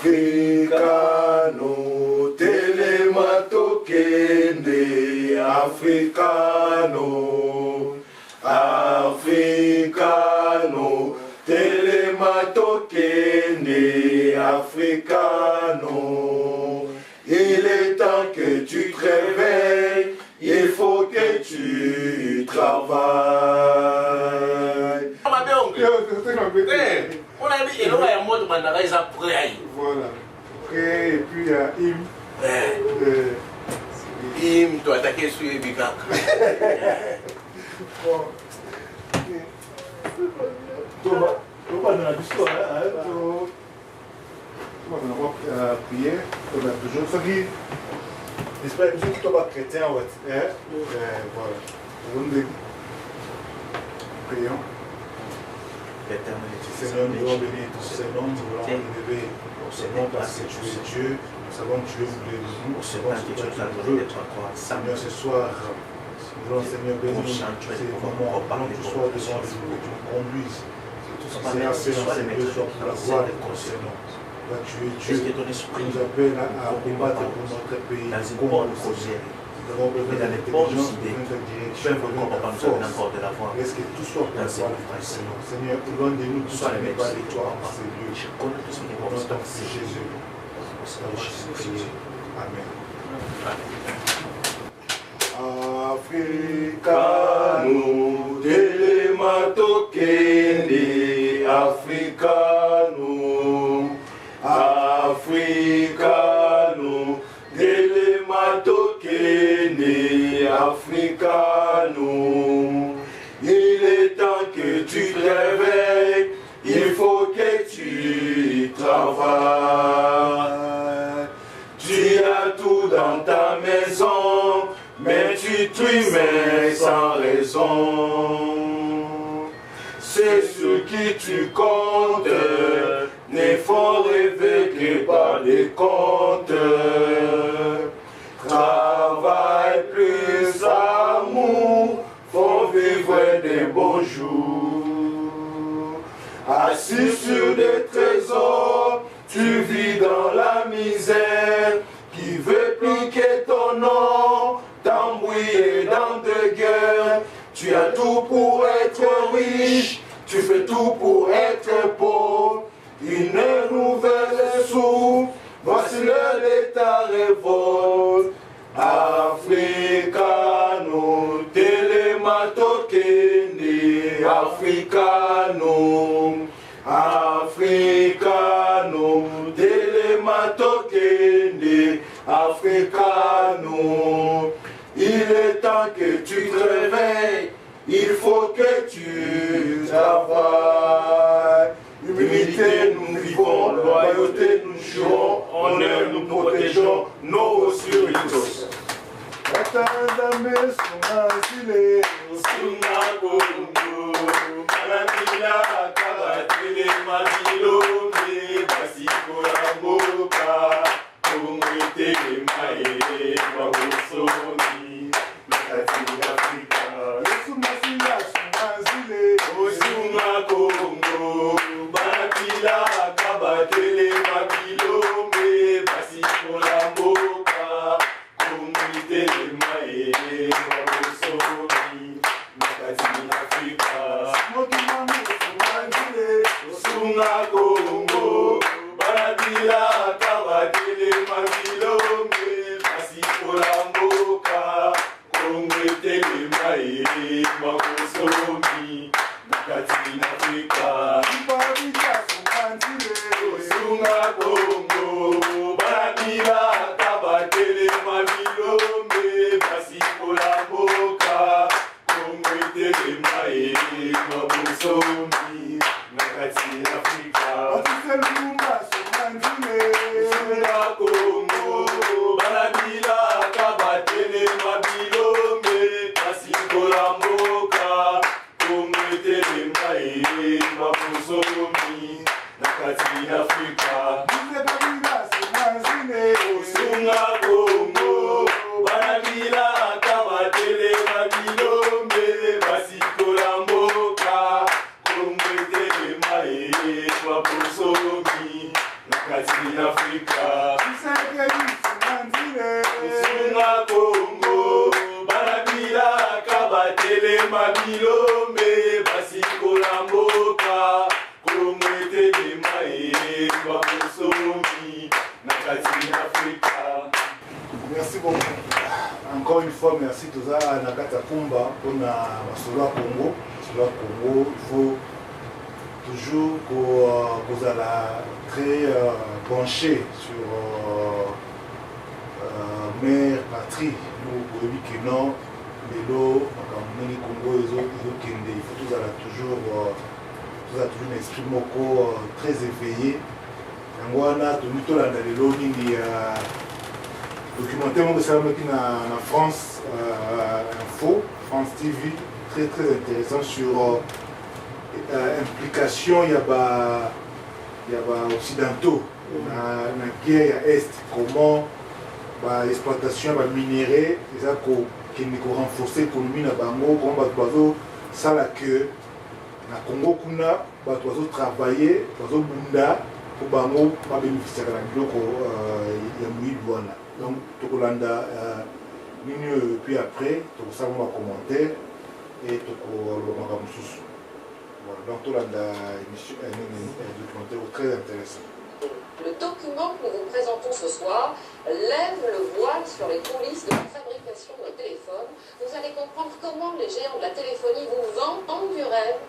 Africano, telematokende, Africano, Africano, telematokende, Africano. Il est temps que tu te réveilles, il faut que tu travailles. On a dit qu'il y a un mot de mandarès après. Voilà. Après, et puis il y a hymne. Hymne, tu as attaqué sur les bigacs. Thomas, dans la histoire, on va prier, on va toujours ça qui j'espère que tu es chrétien, voilà. Prions. Seigneur, nous voulons bénir tous ces noms, nous voulons élever au Seigneur parce que tu es Dieu, nous savons que tu es voulu de nous, nous savons que tu es heureux. Seigneur, ce soir, nous voulons, Seigneur, bénir ces moments, nous voulons que tu sois devant nous, que tu nous conduises. Seigneur, c'est dans ces deux sortes pour la gloire de ton Seigneur. Tu es Dieu qui nous appelle à combattre pour notre pays, contre le projet. Nous avons besoin de l'intelligence, besoin de direction, besoin de la force. Laisse que tout soit pour la gloire de ton Seigneur. Seigneur, loin de nous, tout ce n'est pas de toi en ces lieux. Au nom de Jésus. Amen. Africano, telematokende, Africano, Africano, telematokende, Africano. Il est temps que tu te réveilles, il faut que tu travailles. Tu as tout dans ta maison, mais tu mets sans raison. C'est ce qui tu comptes, ne font rêver que par des comptes. Travail plus amour, font vivre des beaux jours. Assis sur des trésors, tu vis dans la misère. Qui veut piquer ton nom, t'embrouiller dans de guerre. Tu as tout pour être riche, tu fais tout pour être pauvre. Une nouvelle souffle, voici l'heure de ta révolte. Africano, telematokende, Africano, Africano, telematokende, Africano. Il est temps que tu te réveilles, il faut que tu travailles. Humilité, nous vivons, loyauté, nous jurons, honneur, nous protégeons nos surlitos. Atandame sunazile, sunagongo, manamila kabatele mabilome, basikola moka, kumwite maele mabosoni, nakati Afrika. Sumasila sunazile, osunagongo, manamila kabatele mabilome, basikola moka. Comunité de Maé, Mabosoni, Nakati Afrika, Mokimamu, Sumandile, Sunga Congo, Banadila, Kabatele, Mabilombe, Basikola Moka, Comunité de Maé, Mabosoni, Nakati Afrika, Babika, Sumandile, Sunga Congo, Banadila, Kabatele, Mabilombe, basikola moka, komwete mae, mabosombi, nakati Afrika. Atiselumba sumanzile, sunga Congo, banabila kabatele mabilombe, basikola moka, komwete mae, mabosombi, nakati Afrika. Atiselumba sumanzile, sunga Congo, banabila kabatele mabilombe, basikola moka, komwete mae, mabosombi, nakati Africa. Africa. Sunga Congo, Barabira, Kabatele, Mabilombe, Basikola Mboka, Komwete de Maé, Babosomi, Nakati Africa. Merci beaucoup. Encore une fois, merci à tous Nakata Kumba pour la Congo. Sur la Congo, il faut toujours qu'on très penché sur mère patrie. Nous, au non, mais l'eau, les Congo, il faut toujours un esprit moko très éveillé. Yangwana, tout le monde documentaire que ça en France Info, France TV, très très intéressant sur implication il y a occidentaux dans la guerre est comment l'exploitation va minerai et ça qui nous renforcer l'économie na bango comment bazo ça là que na Congo kuna bazo travailler bazo bunda pour bango pas bénéficier de la biloko ya muibwana. Donc, tout le monde, puis après, tout ça, on va commenter et tout le monde va voilà, donc tout le monde a un documentaire très intéressant. Le document que nous vous présentons ce soir lève le voile sur les coulisses de la fabrication de nos téléphones. Vous allez comprendre comment les géants de la téléphonie vous vendent du rêve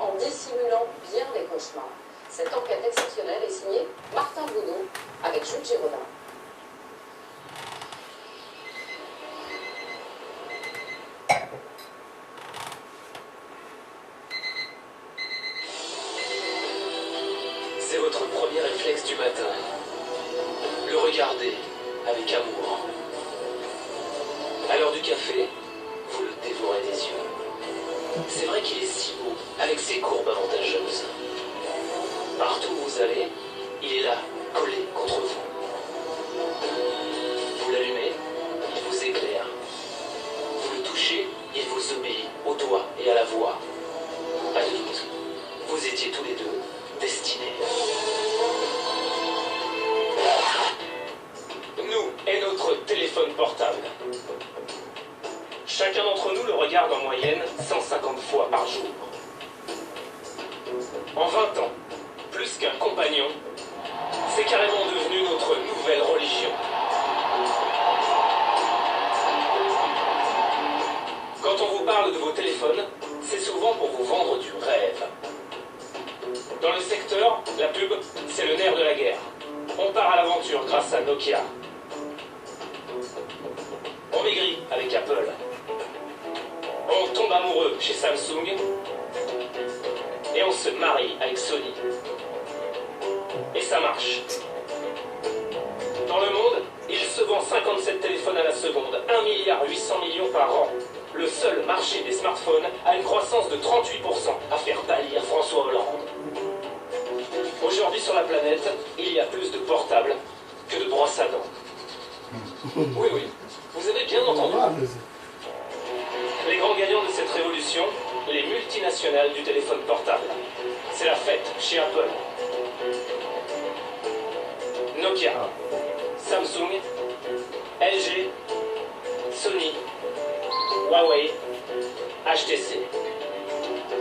en dissimulant bien les cauchemars. Cette enquête exceptionnelle est signée Martin Boudot avec Jules Giraudin. C'est votre premier réflexe du matin. Le regarder avec amour. À l'heure du café, vous le dévorez des yeux. C'est vrai qu'il est si beau, avec ses courbes avantageuses. Partout où vous allez, il est là, collé contre vous. Vous l'allumez, il vous éclaire. Vous le touchez, il vous obéit au doigt et à la voix. Pas de doute, vous étiez tous les deux destinés. Nous et notre téléphone portable. Chacun d'entre nous le regarde en moyenne 150 fois par jour. En 20 ans, plus qu'un compagnon, c'est carrément devenu notre nouvelle religion. Quand on vous parle de vos téléphones, c'est souvent pour vous vendre du rêve. Dans le secteur, la pub, c'est le nerf de la guerre. On part à l'aventure grâce à Nokia. On maigrit avec Apple. On tombe amoureux chez Samsung. Et on se marie avec Sony. Et ça marche. Dans le monde, il se vend 57 téléphones à la seconde, 1,8 milliard par an. Le seul marché des smartphones a une croissance de 38%, à faire pâlir François Hollande. Aujourd'hui sur la planète, il y a plus de portables que de brosses à dents. Oui, oui, vous avez bien entendu. Les grands gagnants de cette révolution, les multinationales du téléphone portable. C'est la fête chez Apple. Nokia, Samsung, LG, Sony, Huawei, HTC.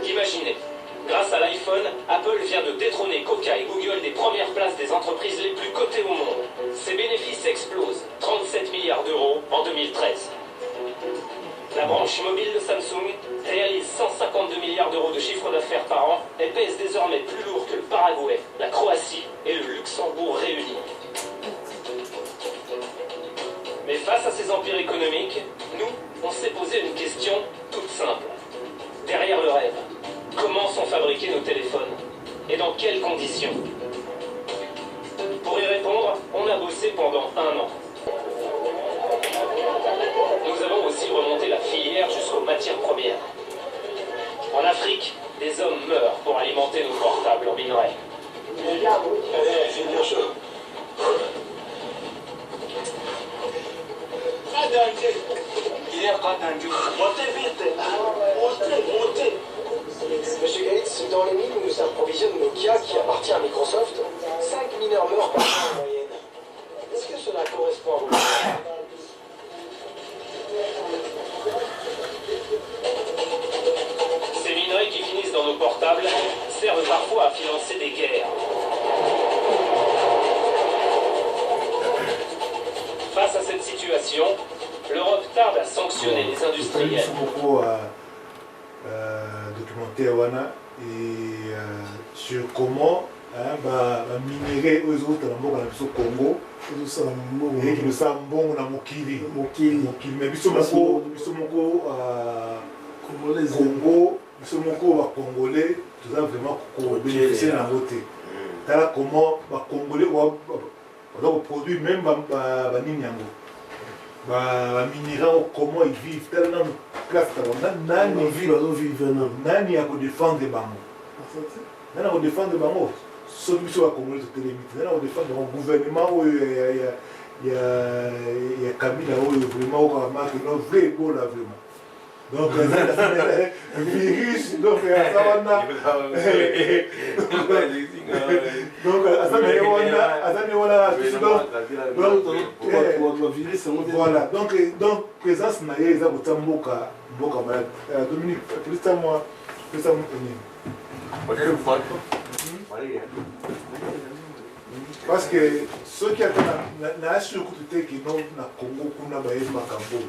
Imaginez, grâce à l'iPhone, Apple vient de détrôner Coca et Google des premières places des entreprises les plus cotées au monde. Ses bénéfices explosent, 37 milliards d'euros en 2013. La branche mobile de Samsung réalise 152 milliards d'euros de chiffre d'affaires par an et pèse désormais plus lourd que le Paraguay, la Croatie et le Luxembourg réunis. Mais face à ces empires économiques, nous, on s'est posé une question toute simple. Derrière le rêve, comment sont fabriqués nos téléphones? Et dans quelles conditions? Pour y répondre, on a bossé pendant 1 an. Nous avons aussi remonté la filière jusqu'aux matières premières. En Afrique, des hommes meurent pour alimenter nos portables en minerai. J'ai bien chaud. Pas danger. Il n'y a pas danger. Montez vite. Montez. Monsieur Gates, dans les mines où nous approvisionne Nokia, qui appartient à Microsoft, 5 mineurs meurent par an en moyenne. situation, l'Europe tarde à sanctionner les industriels. Documentaire wana et sur comment minérer aux autres dans le Congo et qui nous sommes bons dans Mokili mais biso moko Congo biso moko Congolais tout ça vraiment bénéficier dans côté tala comment Congolais va produire même banini yango minéraux, comment ils vivent, tellement de classe, nani a défendre les bango. Nani a défendre les bango. Ceux qui sont à Congolais de télémite, nani a défendre le gouvernement où il y a Kabila où vraiment au Rama qui n'ont vrai beau là vraiment. Donc, le virus, donc, voilà, donc présence naïe, ils ont mboka malade. Dominique, plus à moi, parce que ceux qui attendent la surcoûte qui n'ont pas Congo, qu'on a baillé Macambo.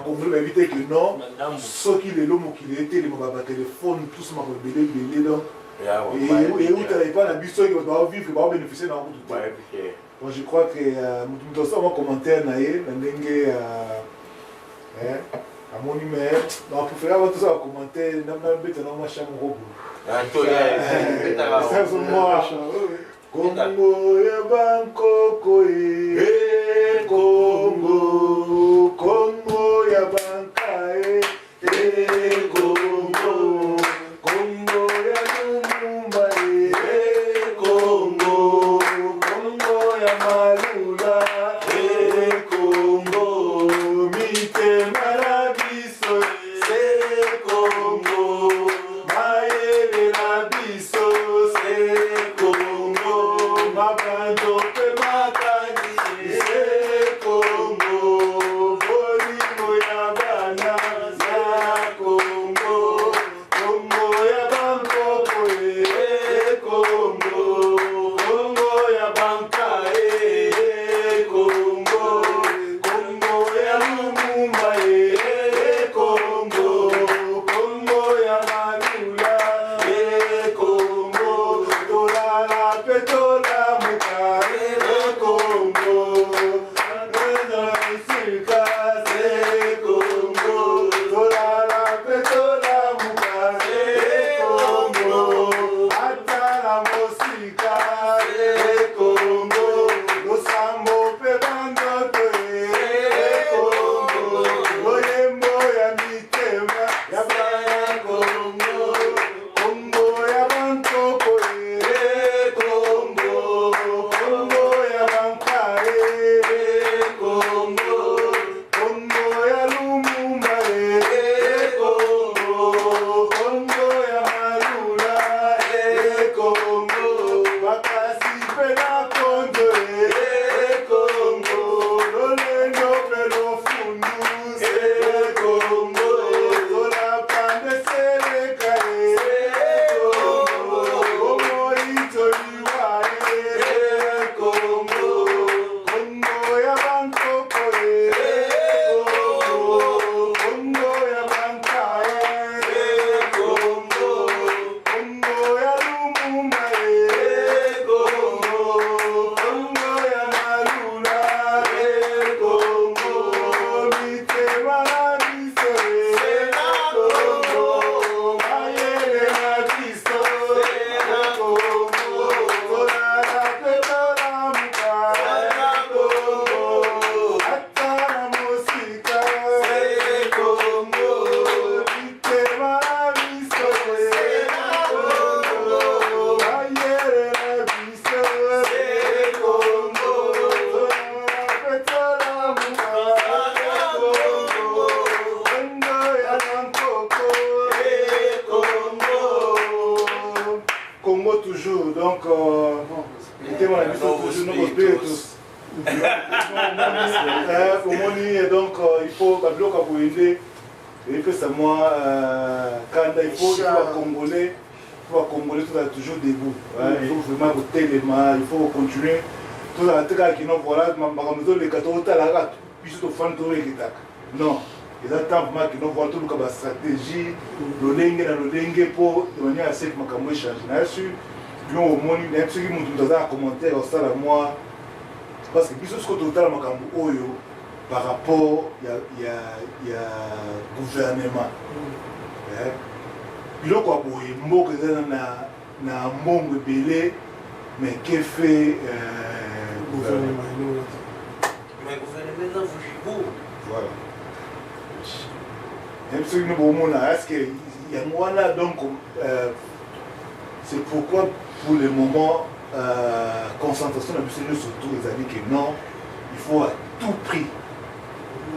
Congolais va éviter que non, ceux qui les l'homme qui étaient les téléphones, tous ma belé donc. Et où tu n'avais pas la bus qui va vivre, qui va bénéficier dans le monde. Donc je crois que nous avons un commentaire naïe, à mon numéro. Donc pour faire tout ça, un commentaire, nous avons un chambre. Ça c'est moi. Congo ya Bangkok Congo, Congo ya Bankae Congo, Congo ya Lumumba Congo, Congo ya Malula Congo, Mite Marabiso Congo, Maele Rabiso Congo. Mabando pe makani Congo, Bolimo ya bana Congo, Congo ya Bangkok Congo, Congo ya Banka Congo, Congo ya Lumumba Congo, Congo ya Malula Congo, Tola Petola donc il faut et que c'est moi quand il faut Congolais tout est toujours debout. Il faut vraiment voter les mains, il faut continuer Tout à l'heure, qui nous voilà, ma maison, les gâteaux, tout à l'heure, puis tout au fond, tout le monde. Non. Ils attendent vraiment qu'ils nous voient tout le stratégie, le lingue pour de manière à ce que ma caméra change. Là-dessus, puis au moins, il y a ceux qui m'ont dit dans un commentaire, au stade à moi, parce que ce que total ma caméra, par rapport, il y a gouvernement. Puis là, quoi, pour les mots que dans un monde belé, mais qui fait gouvernement. Mais gouvernement, vous jouez. Voilà. Est-ce qu'il y a moi là, donc c'est pourquoi pour le moment concentration de la surtout les amis que non, il faut à tout prix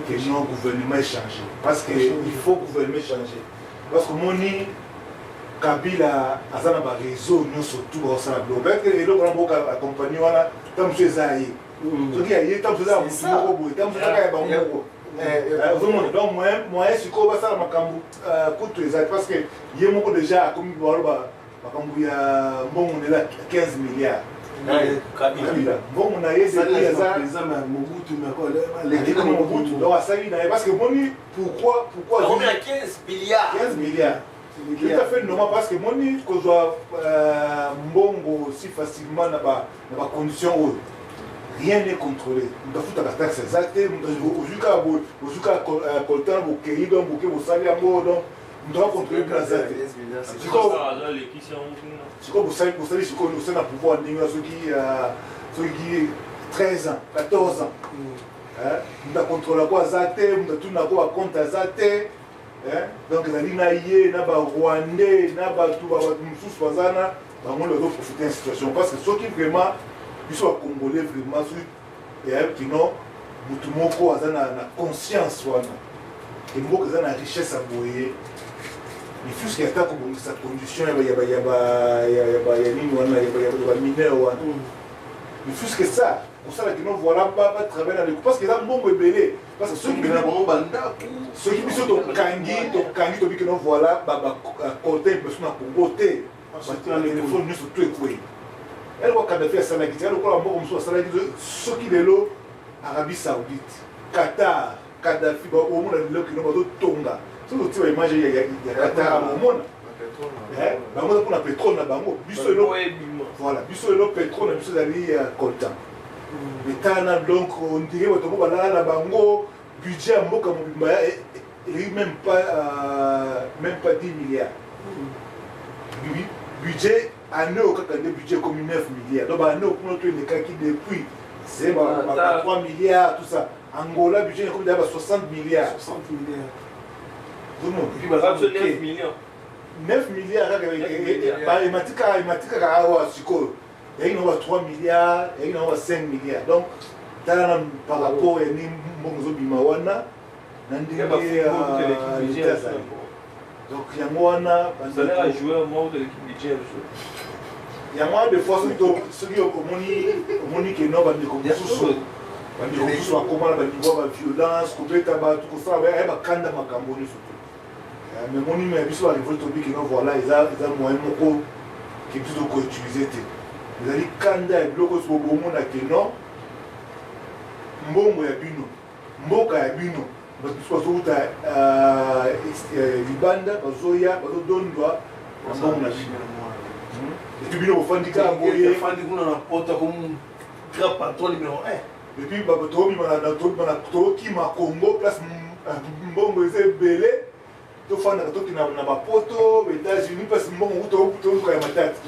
que le gouvernement change. Parce qu'il faut que le gouvernement change. Parce que mon Kabila a un réseau surtout au Salablo. Peut-être que les gens accompagnent tant que Zaï. Ce qui est tant que Zaï, donc moi je suis comme ça parce que il y a beaucoup déjà comme il y a 15 milliards. Bon, on a eu des parce que pourquoi combien 15 milliards 15 milliards. Tout à fait normal parce que mon qu'on doit mbongo si facilement dans la condition rien n'est contrôlé. On doit foutre la taxe exacte, on doit colter un bouquet, donc on doit contrôler la taxe. C'est comme vous savez, vous savez, pouvoir ceux qui 13 ans, 14 ans. On doit contrôler quoi exacte, on doit tout avoir compte exacte. Donc, il y a des Rwandais, il y a des profiter de la situation. Parce que ceux qui vraiment, ils sont congolais vraiment, qui n'ont pas conscience, et ils ont la richesse à boyer. Il faut qu'il y ait sa condition, il y a mineurs. Il faut que ça. Pour ça, ils ne voilà pas travailler dans les coups. Parce qu'ils ont un bon bébé. Parce que ceux qui sont au Kangi, qui ne voilà pas côté, ils sont à côté. Parce que les téléphones ne sont tous écoués. Elle voit Kadhafi à Salaki. Elle voit ceux qui sont là, Arabie Saoudite, Qatar, Kadhafi, au monde, qui n'ont pas de Tonga. C'est ce que image il y a Qatar au monde. Pour la pétrole, voilà, le pétrole, coltan. Donc, on dirait que la bango, budget à Moka Mobimba, il n'y a même pas 10 milliards. Budget à nous, quand on a des budgets comme 9 milliards. Donc, à nous, pour notre cas qui depuis, c'est 3 milliards, tout ça. Angola, budget est 60 milliards. 60 milliards. Tout le monde. Et puis, 9 millions. 9 milliards, il m'a dit qu'il y a 3 milliards, il y a 5 milliards. Donc, par rapport à Mbongo Bimawana, il y a donc, il y a moi, ça a l'air à jouer un mot de l'équipe de James. il y a moi, des fois, ceux qui ont communiqué qui n'ont pas de communication. Soit comment la violence, couper tabac, tout ça, il y a un candidat à Cambodge surtout. Mais mon numéro est sur la révolte qui nous voilà, ils ont moyen qui est plutôt utilisé. Ils ont dit candidat et bloc sur le moment qui non, mbongo ya bino, mboka ya bino. Parce que libanda, bazoya, bazodondwa, mbongo na bino. Et puis bino bofandika boye, fandika na porte comme grand patron numéro 1. et puis babotomi qui ma Congo place mbongo ezebele. To fanda toki na bapoto États-Unis parce que mbongo to ka ya matati.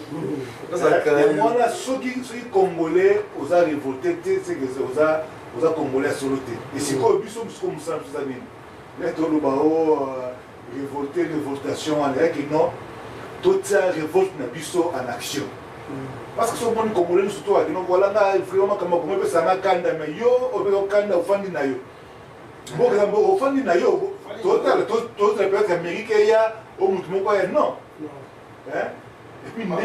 Moi ceux qui congolais aux a révolté, c'est que aux a congolais soloté. Et c'est quoi biso comme ça ça nini. Là to lo bao révoltation en l'air que non toute ça révolte na biso en action. Parce que ce monde congolais surtout à non voilà na vraiment comme peut ça na kanda mais yo au kanda au fandi na yo. Mbongo au fandi na yo. Total, tout les peuples américains, il y a au Moutoumoko, non. Et puis, nous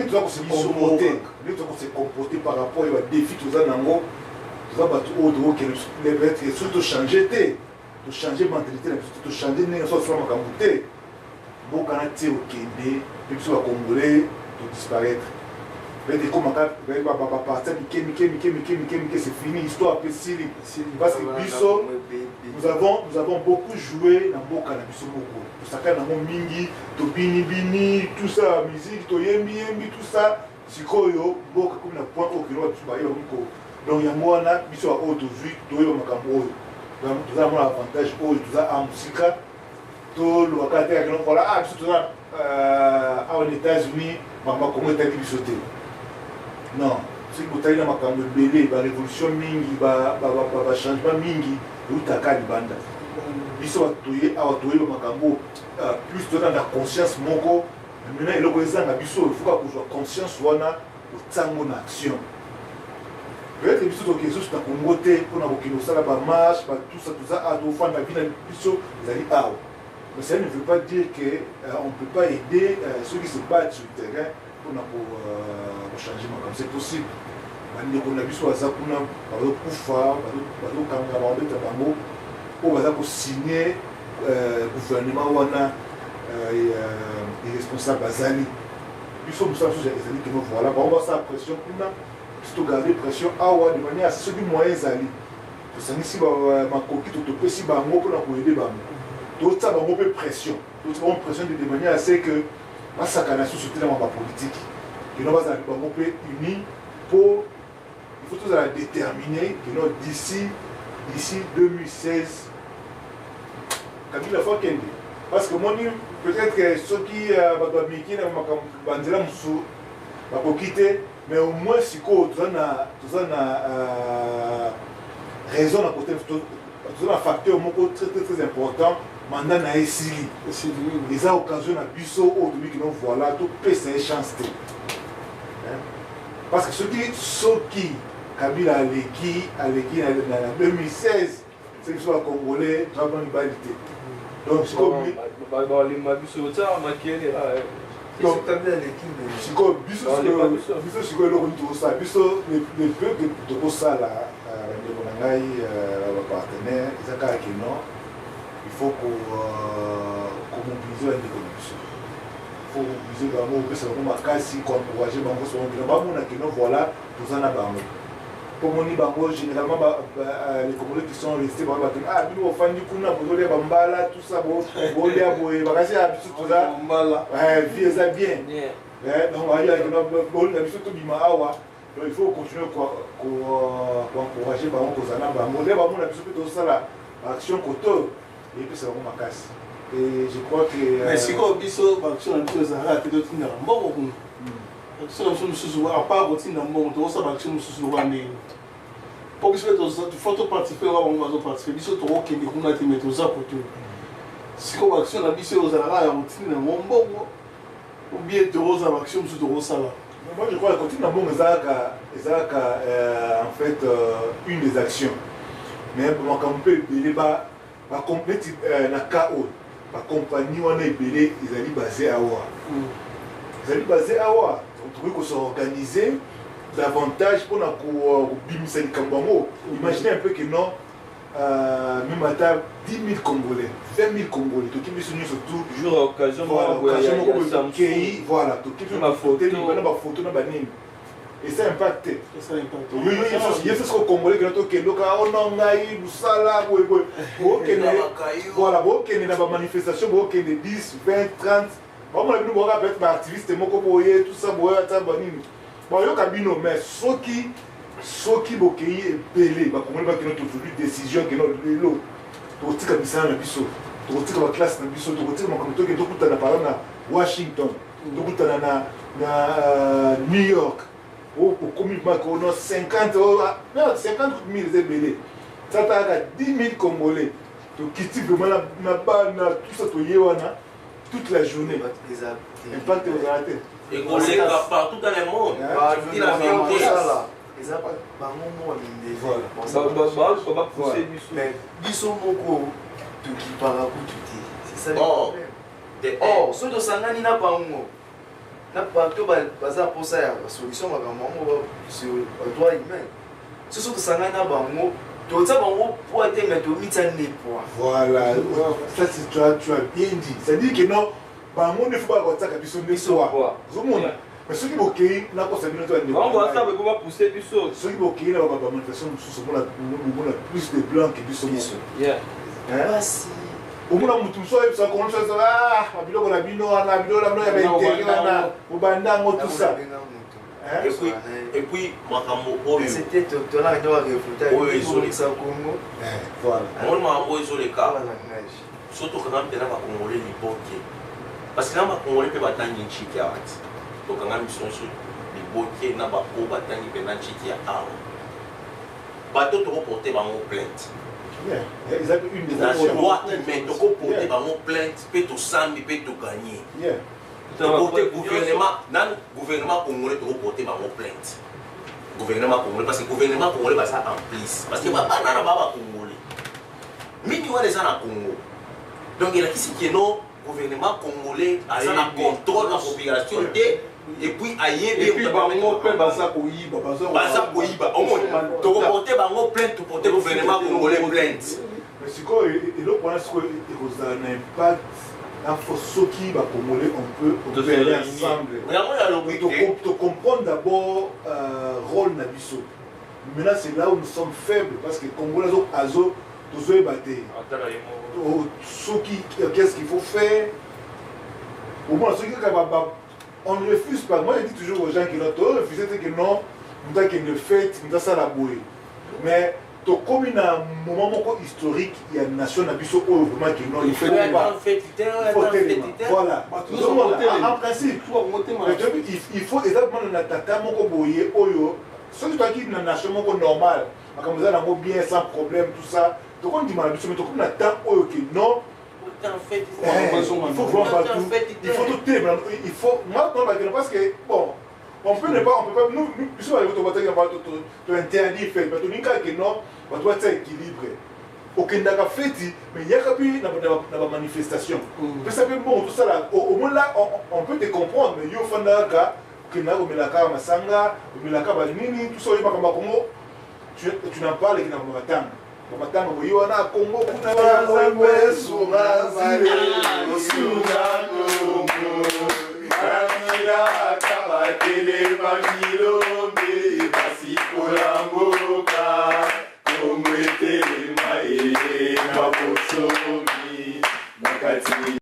devons se comporter par rapport aux défis que nous avons. Nous avons surtout changer de changer de mentalité, de changer de mentalité. Bon, quand on est au Kenya, les Congolais doivent disparaître. Mais comme partir c'est fini, l'histoire peut s'y parce que Bisso, nous avons beaucoup joué dans Boka na Bisso beaucoup. Pour ça qu'on a mingi, to bini, tout ça, musique, to yembi, tout ça. Si koyo, Boka comme na point au kilo, tu vas y aller. Donc il y a moi na Bisso a auto vu, to yo makambo. Donc tout ça mon avantage, tout ça en musique, tout le wakati à qu'on voilà, ah Bisso tout ça aux États-Unis, maman comment t'as dit Bisso non, si vous avez une révolution mingi, changement mingi, vous avez banda. Ils sont plus de la conscience moko. Maintenant, il faut que vous conscience ou en action. Peut-être que vous avez des choses à commoter pour la marche, tout ça, à tout faire la vie mais ça ne veut pas dire qu'on ne peut pas aider ceux qui se battent sur le terrain. Pour changer comme c'est possible. On a vu sur ça pour nous pour signer gouvernement ou les responsables bazali. Il faut que nous voilà, on va ça pression pour nous garder pression de manière à ce que moyens ali. Pour ça ici ma coquille tout peut si ba mot pour nous aider ba. Tout ça ba mot pression. Tout ça pression de manière à ce que ça canne sur la politique. Que nous allons unis pour il faut tous la déterminer que nous d'ici 2016 Kabila faut qu'elle parce que moi peut-être que ceux qui doivent miquer na bandela musu va quitter mais au moins si quoi tout ça raison à côté tout un facteur très important mandat na esili les occasions na biso au début que nous voilà tout pèse chance parce que ceux qui Kabila Aleki en 2016 c'est qu'ils sont congolais dans une validité donc c'est comme c'est comme biso le peuple de Osala les partenaires il faut qu'on mobilise l'économie. Il faut mobiliser vraiment que ça va casser, encourager bango sur le bango voilà tout ça na bango. Pour moni bango généralement les Congolais qui sont restés bango ah bino ofandi kuna bozole bambala tout ça bolia boye bakasi abisu tout ça vie ça bien. Donc aya que no abisu to bima awa donc il faut continuer pour encourager bango kozana bango les bango na bisu tout ça la action koto et puis c'est vraiment ma casse. Et je crois que. Mais si on dit ça, l'action de la Zara, tu dois tenir un bon. Si on se à part au tin un bon, tu dois savoir l'action de la pour que tu fasses participer, on va participer. Biso to ok, mais on a été mis aux apôtres. Si on action la biso aux Zara, on tient un bon ou bien tu roses à l'action de Rosala. Moi je crois que continue un bon, en fait une des actions. Mais pour qu'on peut le débat. La compagnie na KO, la compagnie on est belé, ils allaient basé à Oua. Ils allaient basé à Oua. On trouvait qu'on s'organisait davantage pour nous bimisa les Kambamo. Imaginez un peu que non, même à table 10 000 Congolais, 20 000 Congolais, tout qui me souviennent surtout. Jour à occasion, voilà, tout qui me ma photo, na banine. Et ça impacte. Il y a ce Congolais qui ont été là, on a eu du salaire, voilà, il y a des manifestations, il y a des 10, 20, 30. On a vu des activistes, tout ça, bon, il y a des mais ceux qui ont été belés, qui ont aujourd'hui décision, qui ont été là, qui ont été la classe, qui ont été à Washington, qui ont été à New York. Au communiquement, on a 50 000 ébélés. Ça t'a 10 000 Congolais. Donc, qui dit vraiment tout ça, toute la journée. Impact aux arrêtés. Et on les voit partout dans le monde. Je dis la vérité. Ils n'ont pas mais ils sont beaucoup de qui parlent c'est ça le problème. Or, ceux de Sangani n'a pas na bato baza posa ya solution makambo sur le droit humain. Ce sont Sangani na bango to ça bango pour être mais to mitane poids. Voilà, ça tu as bien dit. Ça dit que non bango ne faut pas attaquer biso ne soit. Zomona Mais ceux qui vont cueillir, n'a pas sa minute. On voit ça, mais comment pousser du saut. Ceux qui vont cueillir, la manifestation, on a plus de blancs que du saumon. Au moins, on soit ça commence à ah, biloko la bino na biloko la bino ya intérieur na obandango tout ça. Et puis makambo oyo c'était tola ndo réfuta oyo ça Congo. Voilà. Mon makambo ezoleka surtout quand on a congolais liboke. Parce que là ma congolais peut batangi nchiki awati. Donc quand on sont sur liboke na ba ko batangi pe na nchiki ya awa. Bato to porter bango plainte. Ils avaient une des droit humain, donc porter bango plainte, peut to sambi, peut to gagner. Le gouvernement congolais doit porter bango plainte. Gouvernement congolais parce que le gouvernement congolais va ça en plus. Parce que baba nana baba congolais. Mini wa les gens na Congo. Donc il y a qui c'est que non gouvernement congolais a un contrôle de la population et puis ailleurs et puis bango pe basa koyiba au moins to porter bango plainte to porter gouvernement congolais plainte. Mais c'est quoi et le point c'est que il a un impact à ceux qui va congolais on peut aller ensemble. Tu comprends d'abord rôle nabiso. Maintenant c'est là où nous sommes faibles parce que congolais azo tous batté. Ceux qui qu'est-ce qu'il faut faire? Au moins ceux qui on ne refuse pas. Moi, je dis toujours aux gens qui l'ont refusé, c'est que non, nous avons une fête, nous avons ça la bouée. Mais, comme il y a un moment historique, il y a une nation qui vraiment qui non, il faut pas. Voilà. En principe, il faut exactement la tata moko boye oyo. Ceux qui sont dans la nation normale, comme ça, bien sans problème, tout ça. Donc on dit mal, mais comme la tata oyo qui non. Il faut voir partout. Il faut tout tenir. Il faut. Moi, parce que bon, on peut ne pas, nous, puisque tu interdis fait, mais tu n'as que non, on doit être équilibré. Aucun n'a pas fait, mais il y a qu'à puis dans la manifestation. Mais ça fait bon, tout ça là. Au moins là, on peut te comprendre, mais il faut faire cas que n'a pas la carte masanga, la carte banini, tout ça, il n'y a pas comme tu n'en parles et qu'il n'a pas attendre. Matanga boyona Congo kuna bazambe sumazile osuna Congo Amira kabatele mami